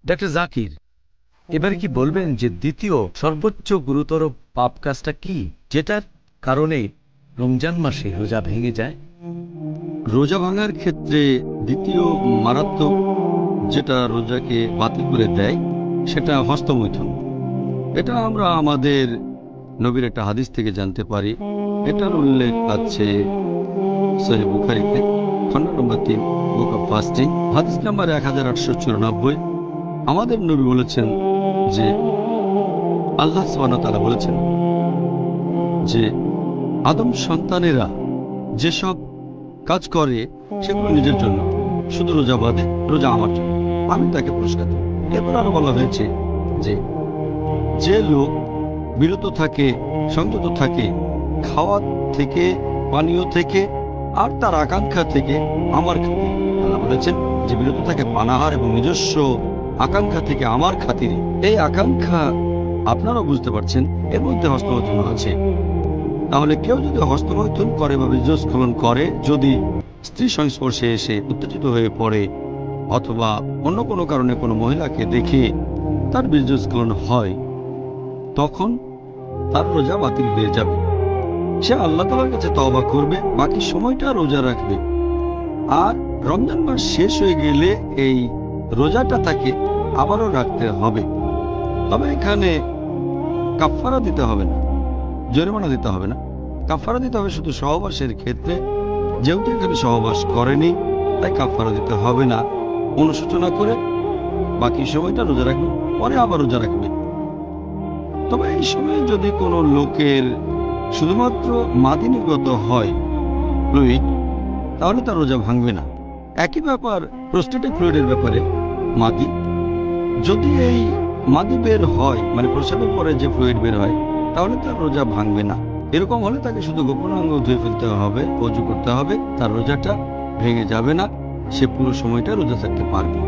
Doctor Zakir, এবারে কি বলবেন যে দ্বিতীয় সর্বোচ্চ গুরুতর পাপ কাজটা কি, যেটার কারণে রমজান মাসে রোজা ভেঙে যায়? রোজা ভাঙার ক্ষেত্রে দ্বিতীয় মারাত্মক যেটা রোজাকে বাতিল করে দেয় সেটা হস্তমৈথুন। এটা আমরা আমাদের নবীর একটা হাদিস থেকে জানতে পারি। এটার উল্লেখ আছে সহিহ বুখারীতে, খণ্ড নম্বর 3, বুক অফ ফাস্টিং, হাদিস নাম্বার 1894। আমাদের নবী বলেছেন যে আল্লাহ সুবহানাহু ওয়া তাআলা বলেছেন যে আদম সন্তানেরা যেসব কাজ করে সেগুলো নিজের জন্য, শুধু রোজা বাদে, রোজা আমার জন্য, আমি তাকে পুরস্কার দেব। এরপর আরো বলা হয়েছে যে যে লোক বিরত থাকে, সংযত থাকে খাওয়া থেকে, পানীয় থেকে আর তার আকাঙ্ক্ষা থেকে আমার খাতিরে, আল্লাহ বলেছেন যে বিরত থাকে পানাহার এবং নিজস্ব আকাঙ্ক্ষা থেকে আমার খাতিরে। এই আকাঙ্ক্ষা আপনারাও বুঝতে পারছেন, এর মধ্যে হস্তমৈথুন আছে। তাহলে কেউ যদি হস্তমৈথুন করে বা বীর্যস্খলন করে, যদি স্ত্রী সংস্পর্শে এসে উত্তেজিত হয়ে পড়ে অথবা অন্য কোনো কারণে কোনো মহিলাকে দেখে তার বীর্যস্খলন হয়, তখন তার রোজা বাতিল হয়ে যাবে। সে আল্লাহ তাআলার কাছে তওবা করবে, বাকি সময়টা রোজা রাখবে। আর রমজান মাস শেষ হয়ে গেলে এই রোজাটা তাকে আবারও রাখতে হবে। তবে এখানে কাফফারা দিতে হবে না, জরিমানা দিতে হবে না। কাফফারা দিতে হবে শুধু সহবাসের ক্ষেত্রে। যেহেতু এখানে সহবাস করেনি, তাই কাফফারা দিতে হবে না। অনুশোচনা করে বাকি সময়টা রোজা রাখবে, পরে আবার রোজা রাখবে। তবে এই সময় যদি কোনো লোকের শুধুমাত্র মাদি নির্গত হয়, ফ্লুইড, তাহলে তার রোজা ভাঙবে না। একই ব্যাপার প্রস্টেটিক ফ্লুইডের ব্যাপারে। মাদি যদি এই মাদি বের হয়, মানে প্রস্রাবের পরে যে ফ্লুইড বের হয়, তাহলে তার রোজা ভাঙবে না। এরকম হলে তাকে শুধু গোপনাঙ্গ ধুয়ে ফেলতে হবে, ওযু করতে হবে, তার রোজাটা ভেঙে যাবে না, সে পুরো সময়টা রোজা থাকতে পারবে।